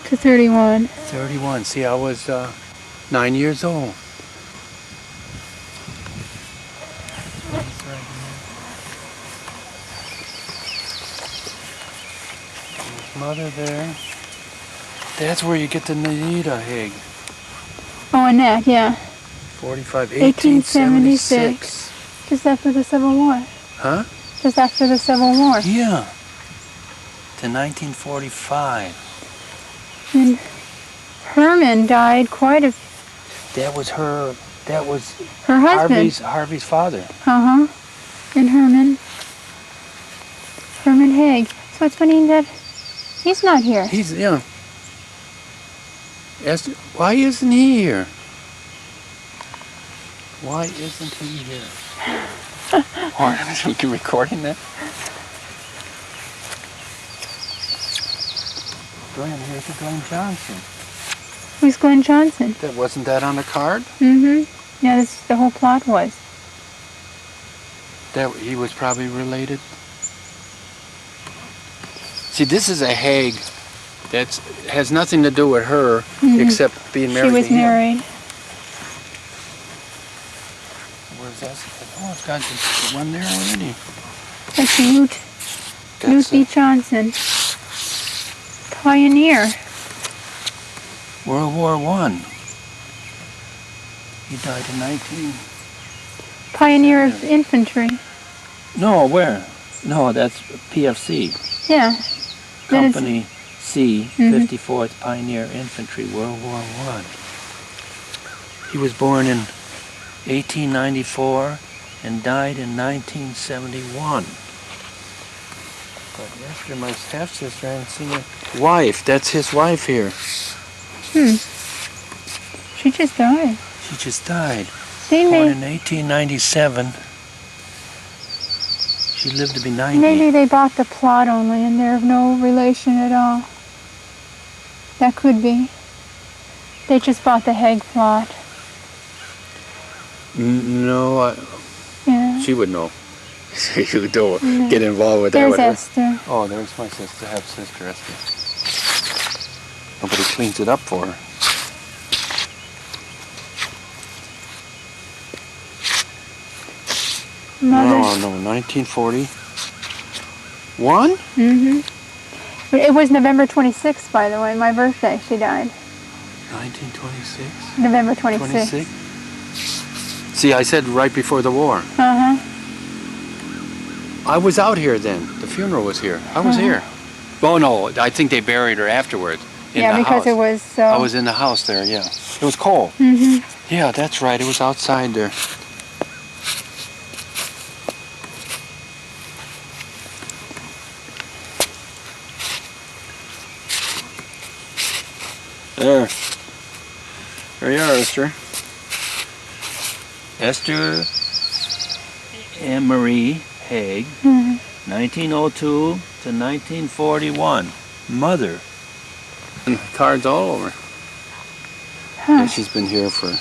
to 31. 31. See, I was 9 years old. There's mother there. That's where you get the Nita Haig. Oh, and that, yeah. 45, 1876. Just after the Civil War. Huh? Just after the Civil War. Yeah. To 1945. And Herman died quite a... That was her husband. Harvey's father. Uh-huh. And Herman Haig. So it's funny that he's not here. He's, yeah. Why isn't he here? Why isn't he here? Are you recording that? Here's Glenn Johnson. Who's Glenn Johnson? Wasn't that on the card? Mm-hmm. Yeah, the whole plot was. That he was probably related. See, this is a Haig that has nothing to do with her except being married. She was married. Where's that? Oh, it's got the one there already. That's Newt B. Johnson. Pioneer. World War I. He died in 19... Pioneer of infantry. No, where? No, that's PFC. Yeah. Company C, 54th Pioneer Infantry, World War I. He was born in 1894 and died in 1971. But Esther, my half-sister, I haven't seen her wife. That's his wife here. She just died. She just died. Born in 1897. She lived to be 90. Maybe they bought the plot only and they're of no relation at all. That could be. They just bought the Haig plot. No, Yeah. she would know. You don't get involved with that. There's Esther. Oh, there's my sister, half-sister Esther. Nobody cleans it up for her. Mother. No, 1941? Mm-hmm. It was November 26th, by the way, my birthday, she died. 1926? November 26th. See, I said right before the war. Uh-huh. I was out here then. The funeral was here. I was here. Oh, no, I think they buried her afterwards in the because house. it was... I was in the house there, yeah. It was cold. Mm-hmm. Yeah, that's right. It was outside there. There. There you are, Esther. Esther Anne Marie Haig, 1902 to 1941. Mother. And cards all over. Yeah, she's been here for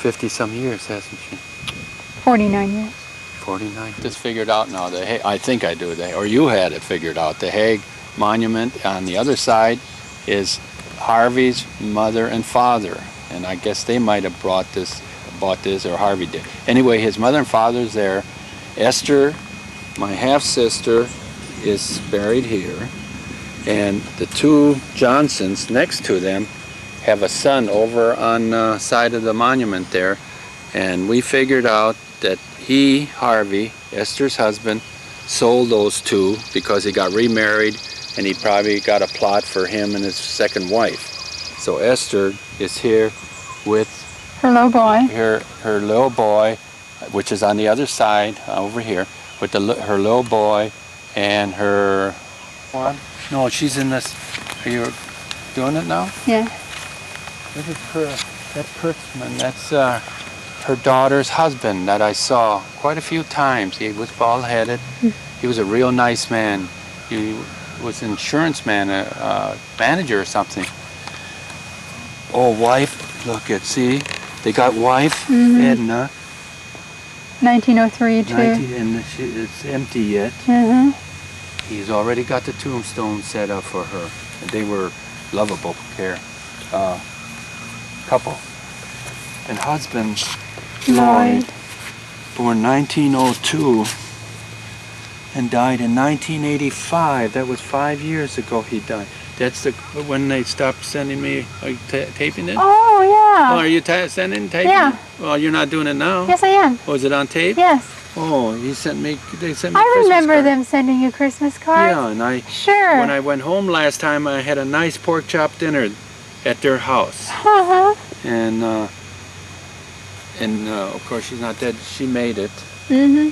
50-some years, hasn't she? 49 years. 49. Just figured out now. I think I do. Or you had it figured out. The Haig Monument on the other side is Harvey's mother and father, and I guess they might have bought this, or Harvey did. Anyway, his mother and father's there. Esther, my half-sister, is buried here, and the two Johnsons next to them have a son over on the side of the monument there, and we figured out that he, Harvey, Esther's husband, sold those two because he got remarried and he probably got a plot for him and his second wife. So Esther is here with her little boy. Her little boy, which is on the other side over here, with her little boy and her... No, she's in this... Are you doing it now? Yeah. This is that's Kurtzman. That's her daughter's husband that I saw quite a few times. He was bald-headed. He was a real nice man. He was an insurance man, a manager or something. Oh, wife, look at, see? They got wife, Edna. 1903 too. And it's empty yet. He's already got the tombstone set up for her. They were lovable couple. And husband, Lloyd, born 1902 and died in 1985. That was 5 years ago he died. That's when they stopped sending me, taping it? Oh, yeah. Oh, are you sending, taping Yeah. it? Well, you're not doing it now? Yes, I am. Was it on tape? Yes. Oh, they sent me I Christmas remember cards. them sending you Christmas cards. Yeah, and Sure. when I went home last time, I had a nice pork chop dinner at their house. Uh-huh. And of course she's not dead. She made it. Mm-hmm.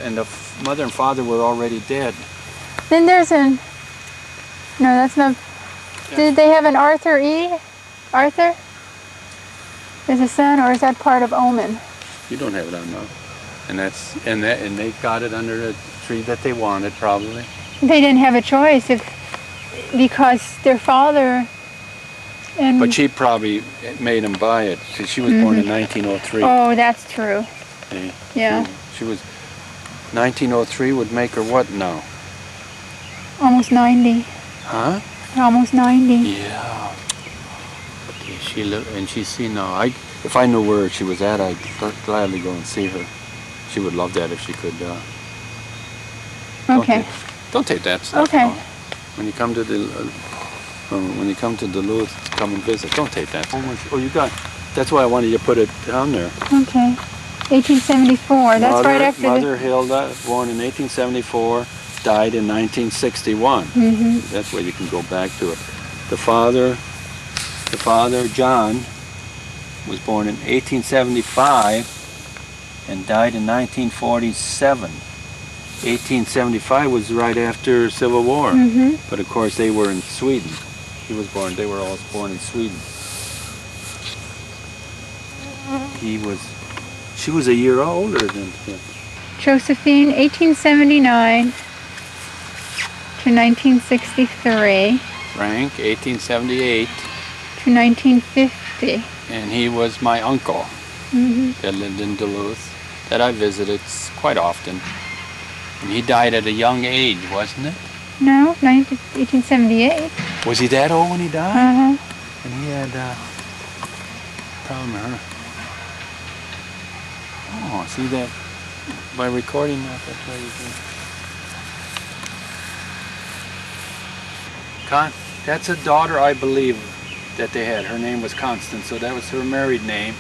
And the mother and father were already dead. Then there's no, that's not, did they have an Arthur E? Arthur? Is a son, or is that part of Omen? You don't have it on now. And and they got it under a tree that they wanted, probably. They didn't have a choice because their father and... But she probably made him buy it, because she was born in 1903. Oh, that's true. See? Yeah. She was 1903 would make her what now? Almost 90. Huh? Almost 90. Yeah. And she's seen now. If I knew where she was at, I'd gladly go and see her. She would love that if she could. Okay. Don't take that stuff. Okay. No. When you come to Duluth, come and visit. Don't take that. Oh, you got. That's why I wanted you to put it down there. Okay. 1874. That's right after Mother Hilda, born in 1874, died in 1961. Mm-hmm. That's where you can go back to it. The father, John, was born in 1875 and died in 1947. 1875 was right after Civil War. Mm-hmm. But of course they were in Sweden. They were all born in Sweden. She was a year older than him. Josephine, 1879 to 1963 Frank, 1878. to 1950. And he was my uncle that lived in Duluth, that I visited quite often. And he died at a young age, wasn't it? No, 1878. Was he that old when he died? Uh-huh. And he had problem with her. Oh, see that? By recording that, that's why you can. That's a daughter, I believe, that they had. Her name was Constance, so that was her married name.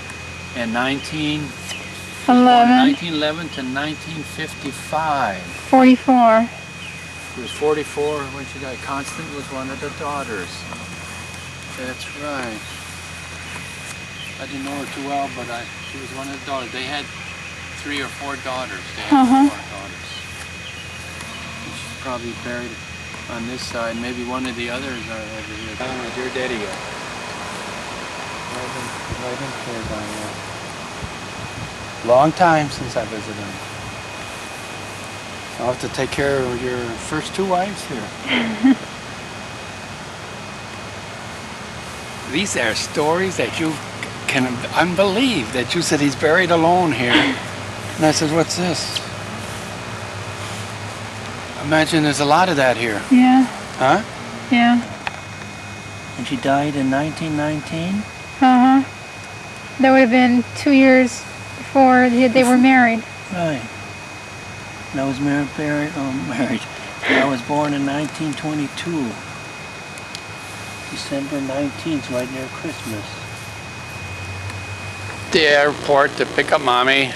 And 1911 to 1955. 44. She was 44 when she died. Constance was one of the daughters. That's right. I didn't know her too well, but she was one of the daughters. They had 3 or 4 daughters. They had 4 daughters. And she's probably buried on this side. Maybe one of the others are over here. Where's your daddy go? Right in here down there. Long time since I visited him. I'll have to take care of your first 2 wives here. These are stories that you can unbelieve, that you said he's buried alone here. And I said, what's this? Imagine there's a lot of that here. Yeah. Huh? Yeah. And she died in 1919? Uh-huh. That would have been 2 years before they were married. Right. And I was married. I was born in 1922. December 19th, right near Christmas. The airport to pick up Mommy.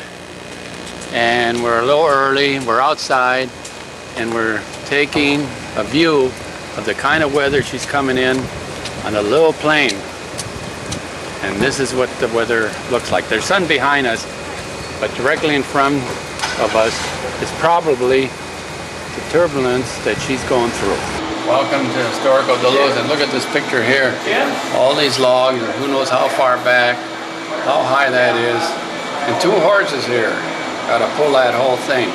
And we're a little early. We're outside. And we're taking a view of the kind of weather she's coming in on a little plane. And this is what the weather looks like. There's sun behind us, but directly in front of us is probably the turbulence that she's going through. Welcome to Historical Duluth, and look at this picture here. All these logs, who knows how far back, how high that is. And 2 horses here. Got to pull that whole thing.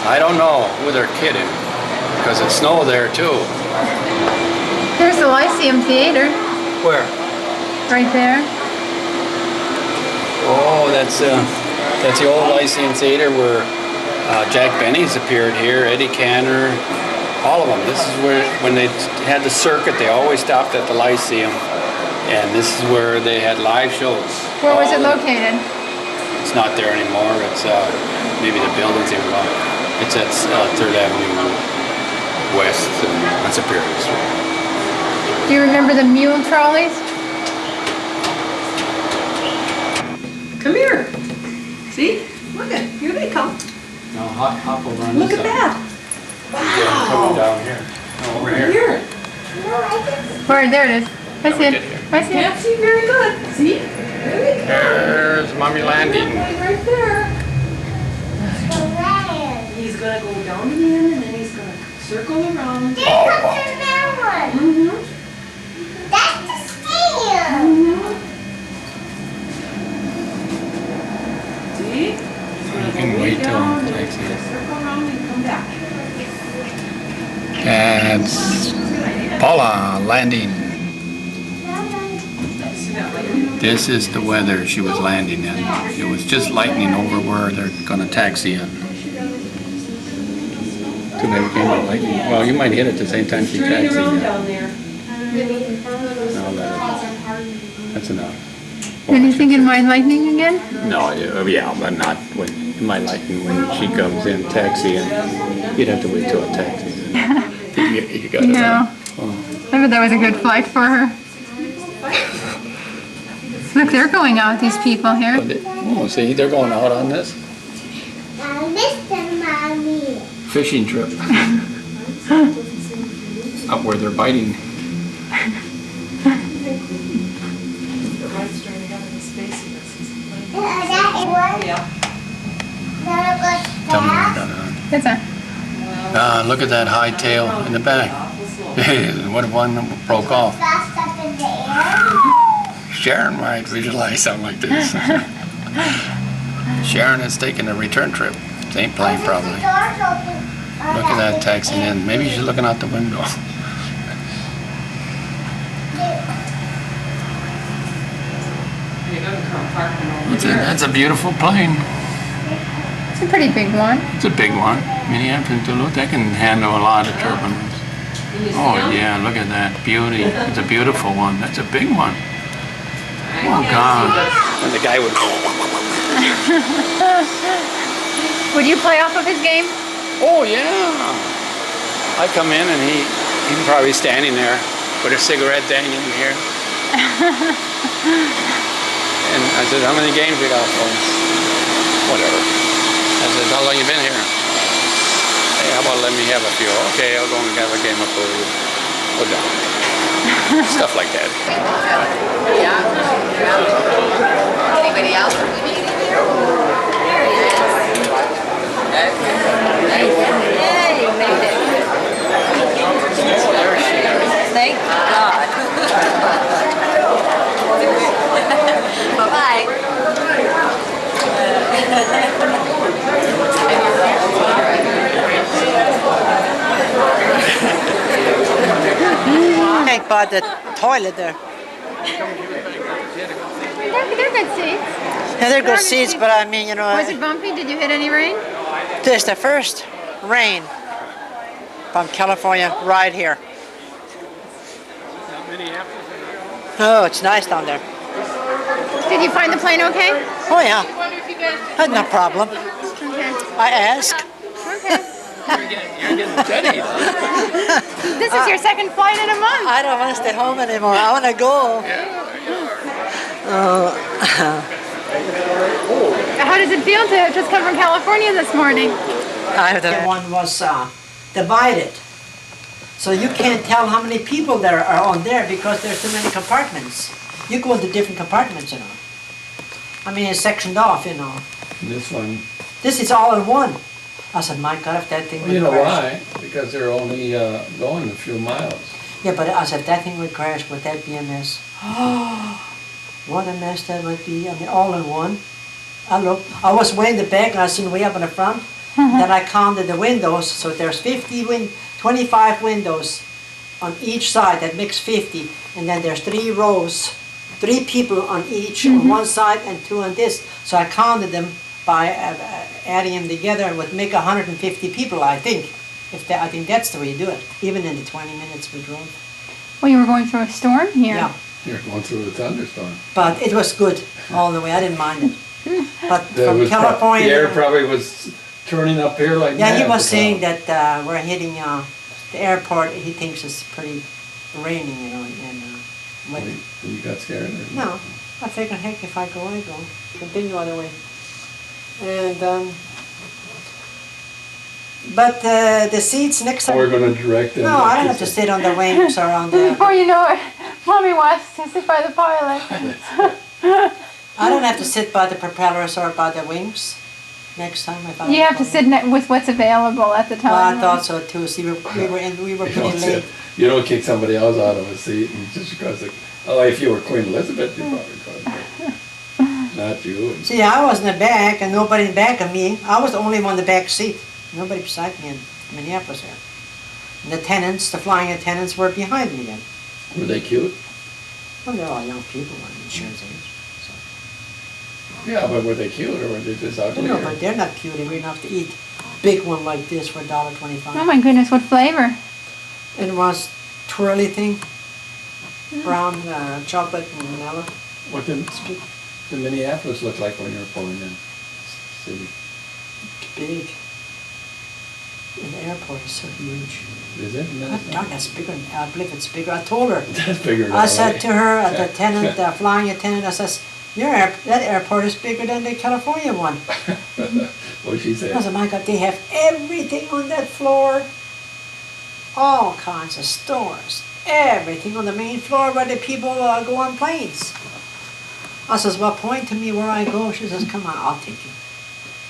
I don't know who they're kidding, because it snowed there too. There's the Lyceum Theater. Where? Right there. Oh, that's the old Lyceum Theater where Jack Benny's appeared here, Eddie Cantor, All of them. This is where, when they had the circuit, they always stopped at the Lyceum. And this is where they had live shows. Where was it located? It's not there anymore. It's maybe the building's even gone. It's at 3rd Avenue West and Superior Street. Do you remember the mule trolleys? Come here. See? Look at, here they come. No, hop over on Look this at side. that. Yeah, coming down here. No, over here. Here. Where? There it is. I see we it. get here. I see Can't it. see very good. See? There they come. There's Mommy Landing. Right there. He's gonna go down again and then he's gonna circle around. Mm-hmm. See? He's gonna You go can way wait till down and it then takes he's you. gonna circle around and come back. That's Paula Landing. See that light? This is the weather she was landing in. It was just lightning over where they're gonna taxi in. Too bad we can't get lightning. Well, you might hit it the same time she Turning taxis around in. down there. No, that's enough. And you think it might lightning again? No, yeah, but not when, it might lightning when she comes in taxi and you'd have to wait till a taxi. You got it. Yeah. Oh. I bet that was a good flight for her. Look, they're going out, these people here. Oh, see, they're going out on this fishing trip. Up where they're biting. The lights turning on in the spaciness. Yeah. Tell me what we got on. It's a, Look at that high tail in the back. What if one broke off? Sharon might visualize something like this. Sharon is taking a return trip. Same plane probably. Look at that taxiing in. Maybe she's looking out the window. You're gonna come parking over there. That's a beautiful plane. it's a pretty big one. It's a big one. I mean, you have to look. That can handle a lot of turbines. Can you see Oh 'em? yeah, look at that beauty. It's a beautiful one. That's a big one. I Oh can't God. see, And the guy would go. Would you play off of his game? Oh yeah. I come in and he's probably standing there with a cigarette dangling here. And I said, how many games we got? Oh, whatever. I said, how long you been here? Hey, how about let me have a few? Okay, I'll go and have a game of pool. Go down. Stuff like that. Anybody else? Yeah, you made it. Thank God. Bye-bye. Tank by the toilet there. They're good seats. Yeah, they're good seats, but I mean, you know, Was it bumpy? Did you hit any rain? this is the first rain from California right here. Oh, it's nice down there. Did you find the plane okay? Oh yeah, had no problem. Okay. I asked. Okay. You're getting steady. This is your second flight in a month. I don't want to stay home anymore. I want to go. How does it feel to just come from California this morning? One was divided, so you can't tell how many people there are on there because there's too many compartments. You go into different compartments, you know. I mean, it's sectioned off, you know. This one. This is all in one. I said, my God, if that thing would You know crash. why? Because they're only going a few miles. Yeah, but I said, that thing would crash, would that be a mess? What a mess that would be. I mean, all in one. I looked, I was way in the back and I seen way up in the front. Then I counted the windows, so there's 25 windows on each side, that makes 50. And then there's 3 rows, 3 people on each, on one side and 2 on this. So I counted them by adding them together, and would make 150 people, I think. I think that's the way you do it, even in the 20 minutes we drove. Well, you were going through a storm here. Yeah, You're going through a thunderstorm. but it was good all the way. I didn't mind it. But There from was California, the air probably was turning up here like yeah, mad he at was the saying time. that we're hitting the airport. He thinks it's pretty raining, you know, and wet. You got scared? Or? No, I figured, heck, if I go, I go. Continue other way. And but the seats next time. We're going to direct them. No, I don't have to sit on the wings or on the. Before you know it, Mommy wants to sit by the pilot. I don't have to sit by the propellers or by the wings. Next time if I. You have to sit with what's available at the time. Well, I right? thought so too. See, we were You pretty don't, late. sit, you don't kick somebody else out of a seat and just because, if you were Queen Elizabeth, you probably could. Not you. And See, I was in the back and nobody in the back of me. I was the only one in the back seat. Nobody beside me in Minneapolis here. And the tenants, the flying attendants, were behind me then. were they cute? Well, they're all young people on insurance age. Yeah, but were they cute or were they just So. ugly? No, or- but they're not cute enough to eat. Big one like this for $1.25. Oh my goodness, what flavor? And it was twirly thing. Brown chocolate and vanilla. What did the Minneapolis look like when you were pulling in? City. Big. And the airport is so huge. Is it? God darn, that's bigger. I believe it's bigger. I told her. That's bigger than I said LA. to her, the attendant, the flying attendant, I says, that airport is bigger than the California one. What'd she say? I said, my God, they have everything on that floor. All kinds of stores. Everything on the main floor where the people go on planes. I says, well, point to me where I go. She says, come on, I'll take you.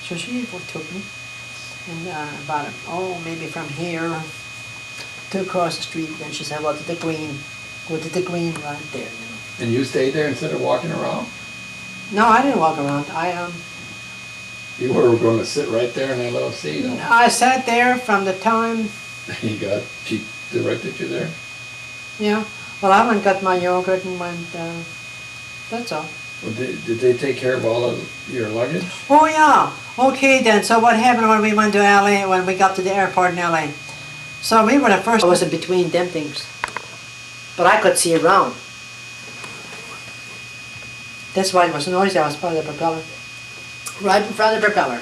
So she took me. And about, maybe from here to across the street. Then she said, well, to the green. Go to the green right there, you know. And you stayed there instead of walking around? No, I didn't walk around. You were going to sit right there in that little seat. Huh? I sat there from the time, She directed you there? yeah. Well, I went and got my yogurt and went, that's all. Well, did they take care of all of your luggage? Oh, yeah. Okay, then. So what happened when we went to LA, when we got to the airport in LA? So we were the first. I was in between them things. But I could see around. That's why it was noisy. I was part of the propeller. Right in front of the propeller.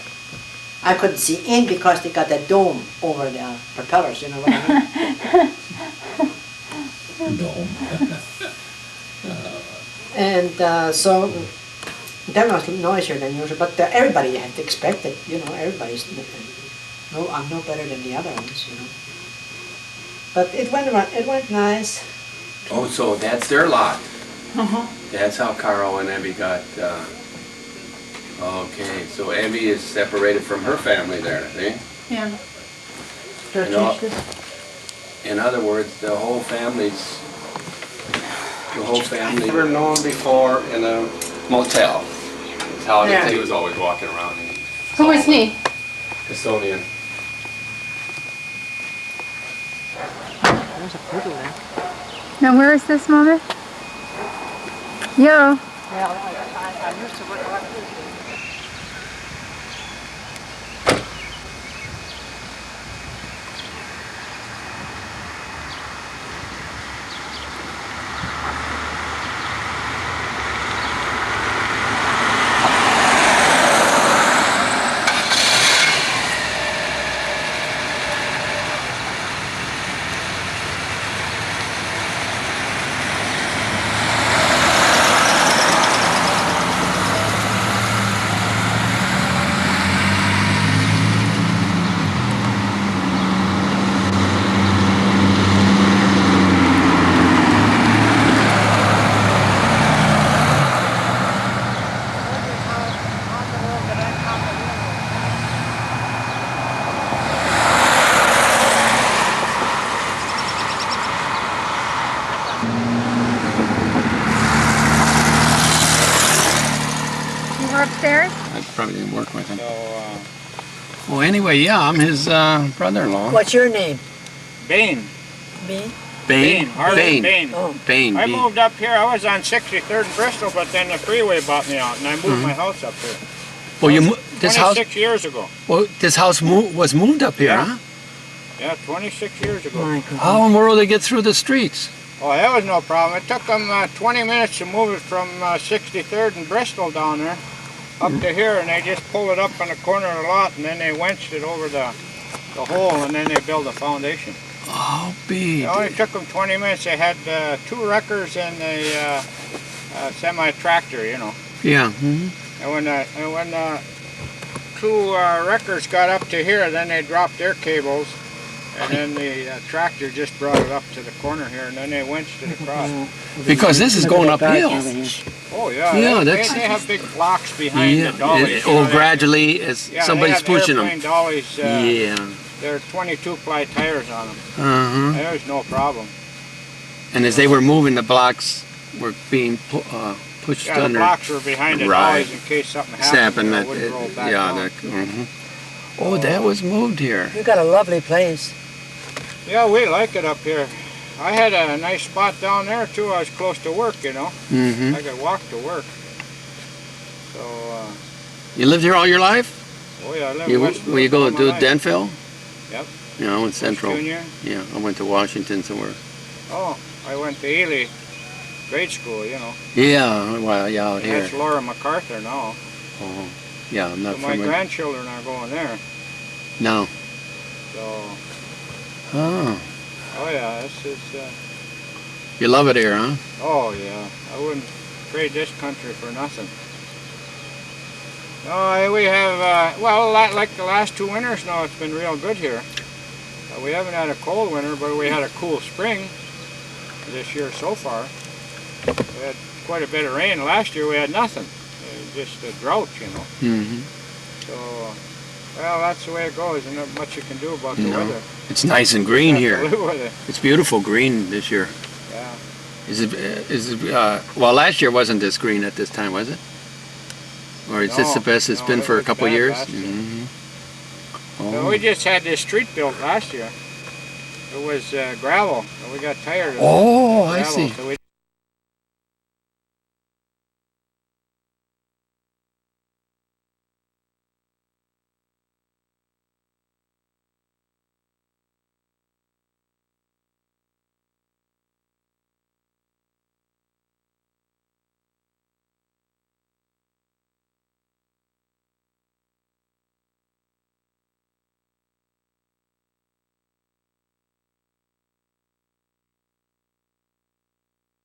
I couldn't see in because they got that dome over the propellers, you know what I mean? Dome. And so that was noisier than usual, but everybody had to expect it, you know, everybody's, no, I'm no better than the other ones, you know. But it went nice. Oh, so that's their lot. Uh-huh. That's how Carl and Abby got, okay, so Abby is separated from her family there, see? Yeah. Sure, You know, change this? In other words, the whole family's, never known before in a motel. That's how Yeah. he was always walking around. Who was he? Custodian. There's a poodle there. Now where is this, Mother? Yo. Well, I used to work like this. You were upstairs? I probably didn't work with him. Well, anyway, yeah, I'm his brother-in-law. What's your name? Bain. Me? Bain. Harlan Bain. Oh. Bain. I moved up here. I was on 63rd in Bristol, but then the freeway bought me out, and I moved my house up here. Well, this house. 26 years ago. Well, this house was moved up here, Yeah. huh? Yeah, 26 years ago. My goodness. How in the world they get through the streets? Oh, that was no problem. It took them 20 minutes to move it from 63rd and Bristol down there up to here, and they just pulled it up on the corner of the lot, and then they winched it over the hole, and then they built a foundation. How big? It only took them 20 minutes. They had 2 wreckers and a semi-tractor, you know. Yeah. And when the 2 wreckers got up to here, then they dropped their cables, and then the tractor just brought it up to the corner here, and then they winched it across. Because this is going uphill. Oh yeah, Yeah, they that's- have big blocks behind Yeah. the dollies. Oh, gradually as Yeah, somebody's they have pushing them. airplane dollies. Yeah. They're 22-ply tires on them. Uh-huh. There's no problem. And as they were moving, the blocks were being pushed Yeah, the under. blocks were behind the Right. dollies in case something Snapping happened. that. It wouldn't roll back Yeah. down. That, Oh, that was moved here. You got a lovely place. Yeah, we like it up here. I had a nice spot down there too. I was close to work, you know. Mm-hmm. I could walk to work. So, You lived here all your life? oh yeah, I live You, in West will you go all my to life. Denville? Yep. Yeah, I went West Central. Junior. Yeah, I went to Washington somewhere. Oh, I went to Ely grade school, you know. Yeah, well, yeah, out here. That's Laura MacArthur now. Oh, yeah, I'm not So my from. grandchildren are going there. No. So, Oh, oh yeah, this is. you love it here, huh? Oh yeah, I wouldn't trade this country for nothing. No, we have, well, like the last 2 winters now, it's been real good here. We haven't had a cold winter, but we had a cool spring this year so far. We had quite a bit of rain. Last year we had nothing. It was just a drought, you know. Mm-hmm. So, well, that's the way it goes. There's not much you can do about the No. weather. It's nice and green You have here. to live with it. It's beautiful green this year. Yeah. Is it, well, last year wasn't this green at this time, was it? Or is this No, the best it's no, been it for a was couple bad years? last year. Mhm. So Oh. we just had this street built last year. It was gravel, and we got tired of Oh, I gravel, see. so we